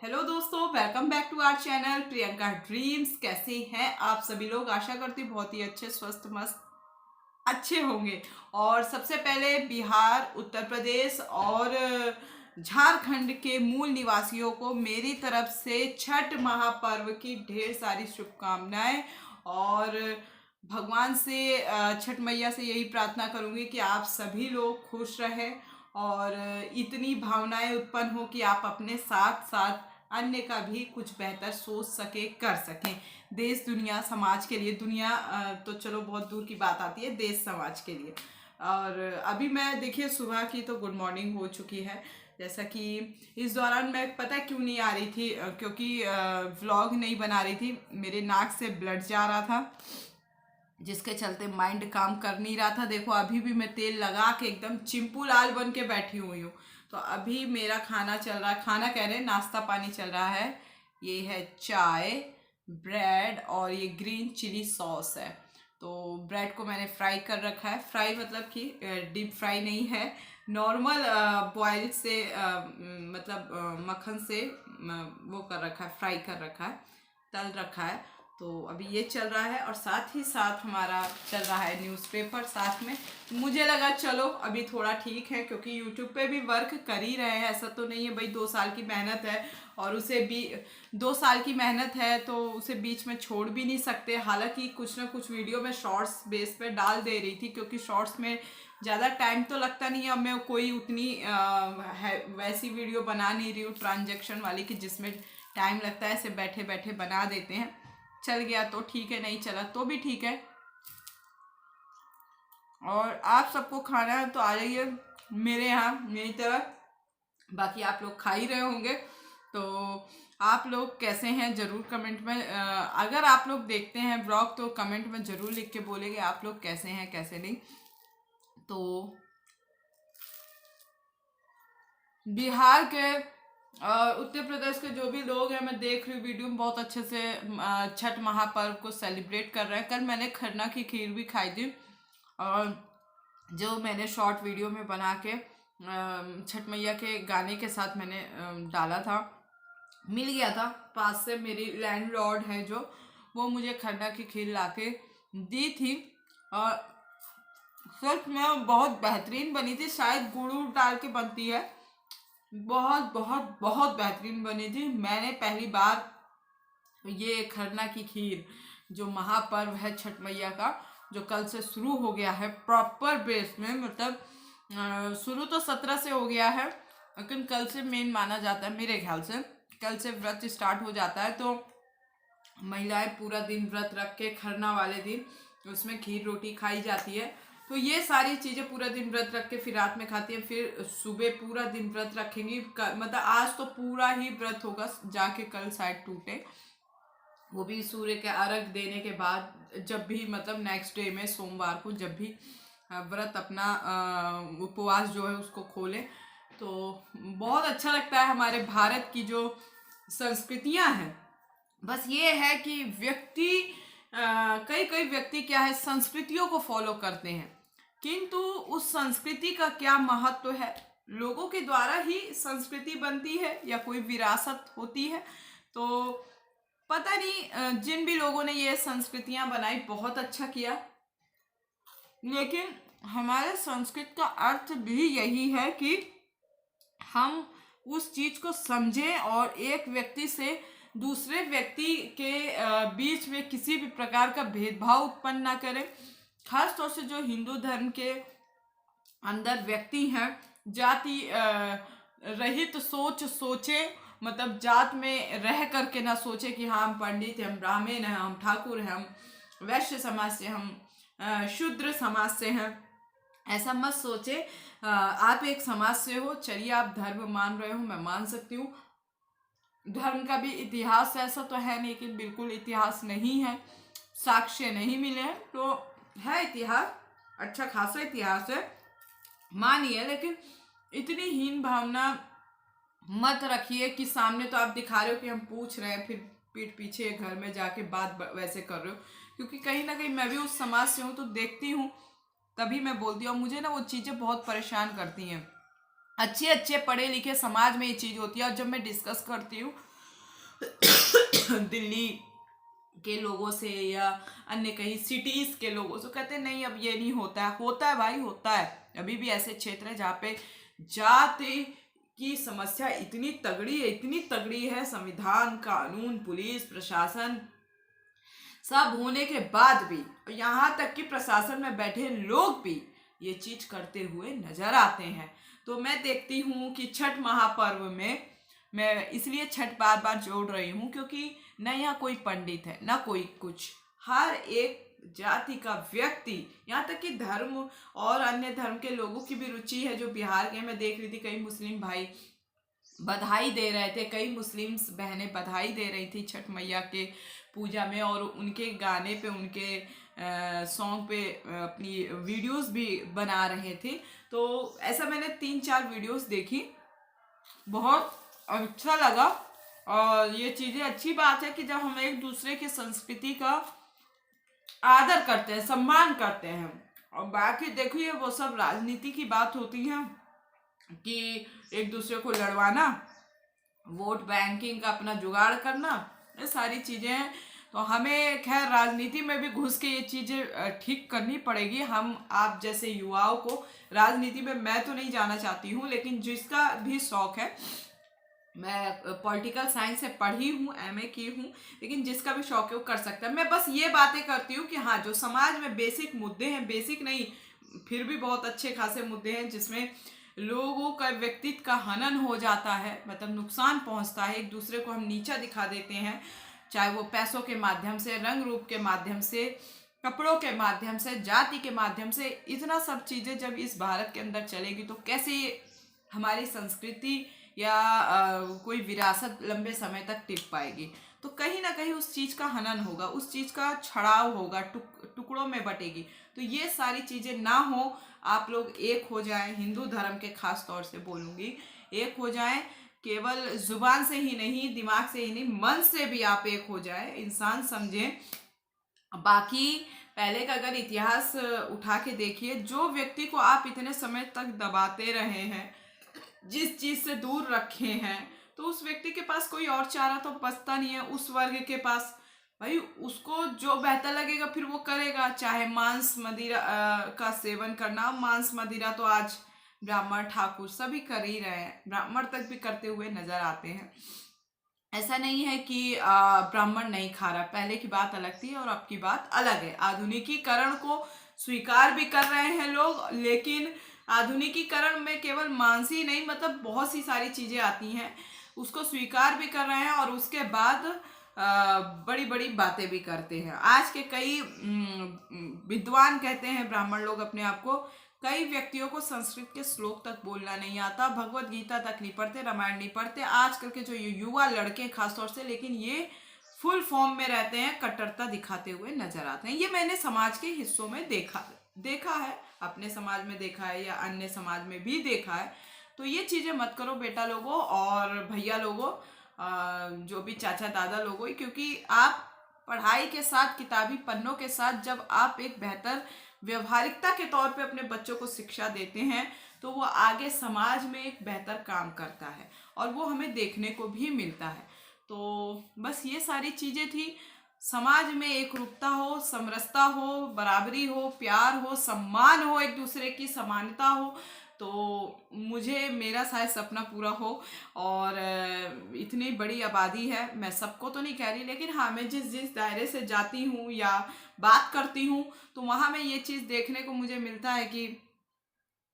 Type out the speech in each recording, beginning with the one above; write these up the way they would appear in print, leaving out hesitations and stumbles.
Hello दोस्तों, welcome back to our channel Priyanka dreams. कैसे हैं आप सभी लोग? आशा करती हूँ बहुत ही अच्छे, स्वस्थ, मस्त, अच्छे होंगे। और सबसे पहले बिहार, उत्तर प्रदेश और झारखंड के मूल निवासियों को मेरी तरफ से छठ महापर्व की ढेर सारी शुभकामनाएं। और भगवान से, छठ मैया से यही प्रार्थना करूंगी कि आप सभी लोग खुश रहें और इतनी भावनाएं उत्पन्न हो कि आप अपने साथ साथ अन्य का भी कुछ बेहतर सोच सके, कर सकें। देश, दुनिया, समाज के लिए। दुनिया तो चलो बहुत दूर की बात आती है, देश समाज के लिए। और अभी मैं देखिए सुबह की तो गुड मॉर्निंग हो चुकी है। जैसा कि इस दौरान मैं पता क्यों नहीं आ रही थी, क्योंकि व्लॉग नहीं बना रही थी। मेरे नाक से ब्लड जा रहा था, जिसके चलते माइंड काम कर नहीं रहा था। देखो अभी भी मैं तेल लगा के एकदम चिंपू लाल बन के बैठी हुई हूँ। तो अभी मेरा खाना चल रहा है, खाना कह रहे हैं, नाश्ता पानी चल रहा है। ये है चाय, ब्रेड और ये ग्रीन चिली सॉस है। तो ब्रेड को मैंने फ्राई कर रखा है। फ्राई मतलब कि डीप फ्राई नहीं है, नॉर्मल बॉयल से, मतलब मक्खन से वो कर रखा है, फ्राई कर रखा है, तल रखा है। तो अभी ये चल रहा है और साथ ही साथ हमारा चल रहा है न्यूज़पेपर साथ में। मुझे लगा चलो अभी थोड़ा ठीक है, क्योंकि यूट्यूब पे भी वर्क कर ही रहे हैं। ऐसा तो नहीं है भाई, 2 साल की मेहनत है और उसे भी 2 साल की मेहनत है तो उसे बीच में छोड़ भी नहीं सकते। हालांकि कुछ ना कुछ वीडियो में शॉर्ट्स बेस पे डाल दे रही थी, क्योंकि शॉर्ट्स में ज़्यादा टाइम तो लगता नहीं है। अब मैं कोई उतनी वैसी वीडियो बना नहीं रही हूँ ट्रांजेक्शन वाली कि जिसमें टाइम लगता है। ऐसे बैठे बैठे बना देते हैं, चल गया तो ठीक है, नहीं चला तो भी ठीक है। और आप सबको खाना है तो आ जाइए मेरे यहाँ, मेरी तरह। बाकी आप लोग खा ही रहे होंगे, तो आप लोग कैसे हैं ज़रूर कमेंट में, अगर आप लोग देखते हैं ब्लॉग तो कमेंट में ज़रूर लिख के बोलेंगे आप लोग कैसे हैं कैसे नहीं। तो बिहार के और उत्तर प्रदेश के जो भी लोग हैं, मैं देख रही हूँ वीडियो में, बहुत अच्छे से छठ महापर्व को सेलिब्रेट कर रहे हैं। कल मैंने खरना की खीर भी खाई थी, और जो मैंने शॉर्ट वीडियो में बना के छठ मैया के गाने के साथ मैंने डाला था, मिल गया था पास से। मेरी लैंडलॉर्ड है जो, वो मुझे खरना की खीर ला के दी थी और सच में बहुत बेहतरीन बनी थी। शायद गुड़ उड़ डाल के बनती है, बहुत बहुत बहुत बेहतरीन बनी थी। मैंने पहली बार ये खरना की खीर, जो महापर्व है छठ मैया का, जो कल से शुरू हो गया है प्रॉपर बेस में, मतलब शुरू तो 17 से हो गया है, लेकिन कल से मेन माना जाता है मेरे ख्याल से। कल से व्रत स्टार्ट हो जाता है, तो महिलाएं पूरा दिन व्रत रख के खरना वाले दिन उसमें खीर रोटी खाई जाती है। तो ये सारी चीज़ें पूरा दिन व्रत रख के फिर रात में खाती हैं, फिर सुबह पूरा दिन व्रत रखेंगी। मतलब आज तो पूरा ही व्रत होगा, जाके कल शायद टूटे, वो भी सूर्य के अर्घ देने के बाद, जब भी मतलब नेक्स्ट डे में सोमवार को जब भी व्रत अपना उपवास जो है उसको खोले। तो बहुत अच्छा लगता है हमारे भारत की जो संस्कृतियां हैं। बस ये है कि व्यक्ति, कई कई व्यक्ति क्या है, संस्कृतियों को फॉलो करते हैं, किंतु उस संस्कृति का क्या महत्व है, लोगों के द्वारा ही संस्कृति बनती है या कोई विरासत होती है। तो पता नहीं, जिन भी लोगों ने ये संस्कृतियां बनाई बहुत अच्छा किया, लेकिन हमारे संस्कृत का अर्थ भी यही है कि हम उस चीज को समझें और एक व्यक्ति से दूसरे व्यक्ति के बीच में किसी भी प्रकार का भेदभाव उत्पन्न ना करें। खास तौर से जो हिंदू धर्म के अंदर व्यक्ति हैं, जाति रहित सोच सोचे, मतलब जात में रह करके ना सोचे कि हाँ हम पंडित हैं, हम ब्राह्मण हैं, हम ठाकुर हैं, हम वैश्य समाज से, हम शूद्र समाज से हैं। ऐसा मत सोचे। आप एक समाज से हो, चलिए आप धर्म मान रहे हो, मैं मान सकती हूँ। धर्म का भी इतिहास ऐसा तो है नहीं कि बिल्कुल इतिहास नहीं है, साक्ष्य नहीं मिले हैं, तो है इतिहास, अच्छा खासा इतिहास है, मानिए। लेकिन इतनी हीन भावना मत रखिए कि सामने तो आप दिखा रहे हो कि हम पूछ रहे हैं, फिर पीठ पीछे घर में जाके बात वैसे कर रहे हो। क्योंकि कहीं ना कहीं मैं भी उस समाज से हूँ, तो देखती हूँ तभी मैं बोलती हूँ। मुझे ना वो चीज़ें बहुत परेशान करती हैं। अच्छे अच्छे पढ़े लिखे समाज में ये चीज़ होती है, और जब मैं डिस्कस करती हूँ दिल्ली के लोगों से या अन्य कहीं सिटीज के लोगों से, कहते हैं नहीं अब ये नहीं होता है। होता है भाई, होता है। अभी भी ऐसे क्षेत्र है जहाँ पे जाति की समस्या इतनी तगड़ी है, इतनी तगड़ी है। संविधान, कानून, पुलिस, प्रशासन सब होने के बाद भी, यहाँ तक कि प्रशासन में बैठे लोग भी ये चीज करते हुए नजर आते हैं। तो मैं देखती हूँ कि छठ महापर्व में, मैं इसलिए छठ बार बार जोड़ रही हूँ क्योंकि न यहाँ कोई पंडित है ना कोई कुछ, हर एक जाति का व्यक्ति, यहाँ तक कि धर्म और अन्य धर्म के लोगों की भी रुचि है। जो बिहार के, मैं देख रही थी कई मुस्लिम भाई बधाई दे रहे थे, कई मुस्लिम बहनें बधाई दे रही थी छठ मैया के पूजा में, और उनके गाने पे, उनके सॉन्ग पे अपनी वीडियोस भी बना रहे थे। तो ऐसा मैंने 3-4 वीडियोस देखी, बहुत अच्छा लगा। और ये चीज़ें अच्छी बात है कि जब हम एक दूसरे की संस्कृति का आदर करते हैं, सम्मान करते हैं। और बाकी देखिए वो सब राजनीति की बात होती है कि एक दूसरे को लड़वाना, वोट बैंकिंग का अपना जुगाड़ करना, ये सारी चीज़ें हैं। तो हमें खैर राजनीति में भी घुस के ये चीज़ें ठीक करनी पड़ेगी। हम आप जैसे युवाओं को राजनीति में, मैं तो नहीं जाना चाहती हूँ, लेकिन जिसका भी शौक है, मैं पॉलिटिकल साइंस से पढ़ी हूँ, एमए की हूँ, लेकिन जिसका भी शौक है वो कर सकता है। मैं बस ये बातें करती हूँ कि हाँ, जो समाज में बेसिक मुद्दे हैं, बेसिक नहीं फिर भी बहुत अच्छे खासे मुद्दे हैं जिसमें लोगों का व्यक्तित्व का हनन हो जाता है, मतलब नुकसान पहुंचता है, एक दूसरे को हम नीचा दिखा देते हैं, चाहे वो पैसों के माध्यम से, रंग रूप के माध्यम से, कपड़ों के माध्यम से, जाति के माध्यम से। इतना सब चीज़ें जब इस भारत के अंदर चलेगी तो कैसे हमारी संस्कृति या कोई विरासत लंबे समय तक टिक पाएगी। तो कहीं ना कहीं उस चीज़ का हनन होगा, उस चीज़ का छड़ाव होगा, टुकड़ों में बटेगी। तो ये सारी चीज़ें ना हो, आप लोग एक हो जाएं, हिंदू धर्म के खास तौर से बोलूँगी, एक हो जाएं, केवल जुबान से ही नहीं, दिमाग से ही नहीं, मन से भी आप एक हो जाए, इंसान समझें। बाकी पहले का अगर इतिहास उठा के देखिए, जो व्यक्ति को आप इतने समय तक दबाते रहे हैं, जिस चीज से दूर रखे हैं, तो उस व्यक्ति के पास कोई और चारा तो बचता नहीं है। उस वर्ग के पास भाई उसको जो बेहतर लगेगा फिर वो करेगा, चाहे मांस मदिरा का सेवन करना। मांस मदिरा तो आज ब्राह्मण ठाकुर सभी कर ही रहे हैं, ब्राह्मण तक भी करते हुए नजर आते हैं। ऐसा नहीं है कि ब्राह्मण नहीं खा रहा, पहले की बात अलग थी और अब की बात अलग है। आधुनिकीकरण को स्वीकार भी कर रहे हैं लोग, लेकिन आधुनिकीकरण में केवल मांस ही नहीं, मतलब बहुत सी सारी चीजें आती हैं, उसको स्वीकार भी कर रहे हैं और उसके बाद बड़ी बड़ी बातें भी करते हैं। आज के कई विद्वान कहते हैं ब्राह्मण लोग अपने आप को, कई व्यक्तियों को संस्कृत के श्लोक तक बोलना नहीं आता, भगवत गीता तक नहीं पढ़ते, रामायण नहीं पढ़ते। आजकल के जो युवा लड़के खासतौर से, लेकिन ये फुल फॉर्म में रहते हैं, कट्टरता दिखाते हुए नजर आते हैं। ये मैंने समाज के हिस्सों में देखा है, अपने समाज में देखा है या अन्य समाज में भी देखा है। तो ये चीज़ें मत करो बेटा लोगों और भैया लोगों, जो भी चाचा दादा लोगों, क्योंकि आप पढ़ाई के साथ, किताबी पन्नों के साथ जब आप एक बेहतर व्यवहारिकता के तौर पे अपने बच्चों को शिक्षा देते हैं तो वो आगे समाज में एक बेहतर काम करता है और वो हमें देखने को भी मिलता है। तो बस ये सारी चीज़ें थी। समाज में एक रूपता हो, समरसता हो, बराबरी हो, प्यार हो, सम्मान हो, एक दूसरे की समानता हो, तो मुझे, मेरा शायद सपना पूरा हो। और इतनी बड़ी आबादी है, मैं सबको तो नहीं कह रही, लेकिन हाँ, मैं जिस दायरे से जाती हूँ या बात करती हूँ तो वहाँ में ये चीज़ देखने को मुझे मिलता है कि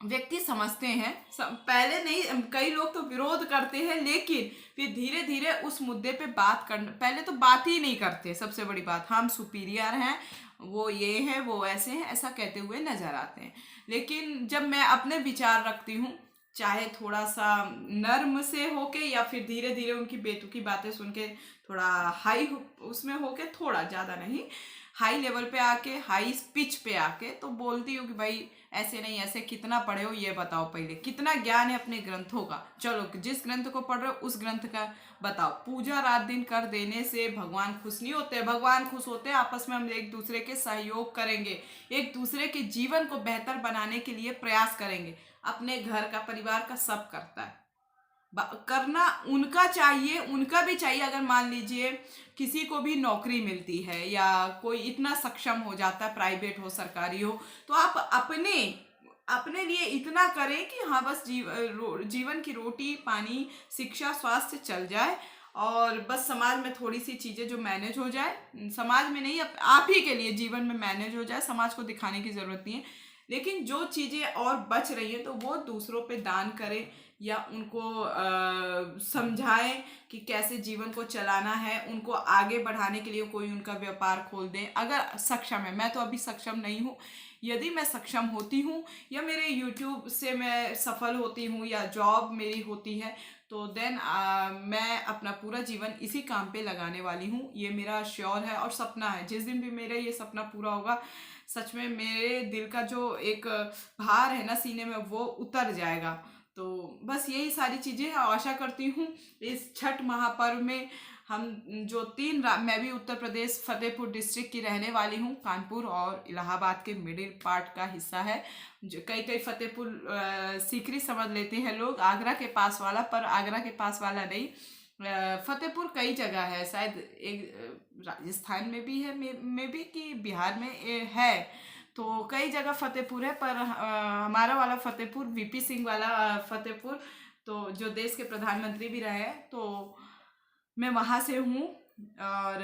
व्यक्ति समझते हैं। पहले नहीं, कई लोग तो विरोध करते हैं, लेकिन फिर धीरे धीरे उस मुद्दे पे बात करना, पहले तो बात ही नहीं करते। सबसे बड़ी बात, हम सुपीरियर हैं, वो ये हैं, वो ऐसे हैं, ऐसा कहते हुए नजर आते हैं। लेकिन जब मैं अपने विचार रखती हूँ, चाहे थोड़ा सा नर्म से होके या फिर धीरे धीरे उनकी बेतुकी बातें सुन के थोड़ा हाई उसमें होके, थोड़ा ज़्यादा नहीं, हाई लेवल पे आके, हाई पिच पे आके, तो बोलती हूँ कि भाई ऐसे नहीं, ऐसे कितना पढ़े हो ये बताओ, पहले कितना ज्ञान है अपने ग्रंथों का, चलो जिस ग्रंथ को पढ़ रहे हो उस ग्रंथ का बताओ। पूजा रात दिन कर देने से भगवान खुश नहीं होते, भगवान खुश होते हैं आपस में हम एक दूसरे के सहयोग करेंगे, एक दूसरे के जीवन को बेहतर बनाने के लिए प्रयास करेंगे। अपने घर का, परिवार का सब करता है, करना उनका चाहिए, उनका भी चाहिए। अगर मान लीजिए किसी को भी नौकरी मिलती है या कोई इतना सक्षम हो जाता है, प्राइवेट हो सरकारी हो, तो आप अपने अपने लिए इतना करें कि हाँ बस जीवन की रोटी पानी शिक्षा स्वास्थ्य चल जाए, और बस समाज में थोड़ी सी चीज़ें जो मैनेज हो जाए, समाज में नहीं, आप ही के लिए जीवन में मैनेज हो जाए, समाज को दिखाने की ज़रूरत नहीं है। लेकिन जो चीज़ें और बच रही हैं तो वो दूसरों पे दान करें, या उनको समझाएं कि कैसे जीवन को चलाना है, उनको आगे बढ़ाने के लिए कोई उनका व्यापार खोल दें अगर सक्षम है। मैं तो अभी सक्षम नहीं हूँ। यदि मैं सक्षम होती हूँ या मेरे यूट्यूब से मैं सफल होती हूँ या जॉब मेरी होती है, तो देन मैं अपना पूरा जीवन इसी काम पे लगाने वाली हूँ। ये मेरा श्योर है और सपना है। जिस दिन भी मेरा ये सपना पूरा होगा, सच में मेरे दिल का जो एक भार है ना सीने में, वो उतर जाएगा। तो बस यही सारी चीज़ें हैं। आशा करती हूँ इस छठ महापर्व में हम जो मैं भी उत्तर प्रदेश फतेहपुर डिस्ट्रिक्ट की रहने वाली हूँ। कानपुर और इलाहाबाद के मिडिल पार्ट का हिस्सा है। जो कई फतेहपुर सीकरी समझ लेते हैं लोग, आगरा के पास वाला, पर आगरा के पास वाला नहीं। फतेहपुर कई जगह है, शायद एक राजस्थान में भी है, में भी कि बिहार में है। तो कई जगह फतेहपुर है, पर हमारा वाला फतेहपुर वीपी सिंह वाला फतेहपुर, तो जो देश के प्रधानमंत्री भी रहे हैं, तो मैं वहाँ से हूँ। और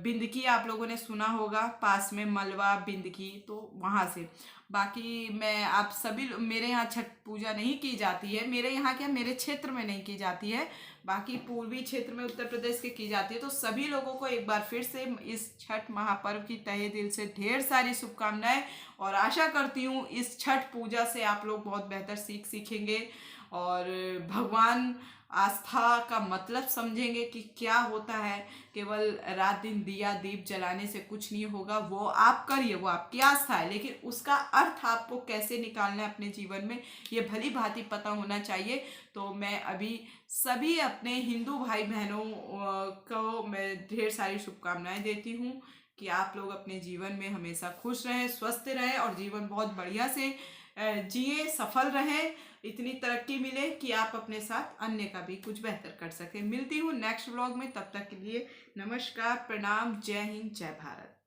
बिंदकी आप लोगों ने सुना होगा, पास में मलवा बिंदकी, तो वहाँ से। बाकी मैं आप सभी मेरे यहाँ छठ पूजा नहीं की जाती है, मेरे यहाँ क्या, मेरे क्षेत्र में नहीं की जाती है, बाकी पूर्वी क्षेत्र में उत्तर प्रदेश के की जाती है। तो सभी लोगों को एक बार फिर से इस छठ महापर्व की तहे दिल से ढेर सारी शुभकामनाएं, और आशा करती हूँ इस छठ पूजा से आप लोग बहुत बेहतर सीखेंगे और भगवान आस्था का मतलब समझेंगे कि क्या होता है। केवल रात दिन दिया दीप जलाने से कुछ नहीं होगा, वो आप करिए, वो आपकी आस्था है, लेकिन उसका अर्थ आपको कैसे निकालना है अपने जीवन में, ये भली भांति पता होना चाहिए। तो मैं अभी सभी अपने हिंदू भाई बहनों को मैं ढेर सारी शुभकामनाएं देती हूँ कि आप लोग अपने जीवन में हमेशा खुश रहें, स्वस्थ रहें और जीवन बहुत बढ़िया से जिए, सफल रहें, इतनी तरक्की मिले कि आप अपने साथ अन्य का भी कुछ बेहतर कर सकें। मिलती हूँ नेक्स्ट व्लॉग में, तब तक के लिए नमस्कार, प्रणाम, जय हिंद, जय भारत।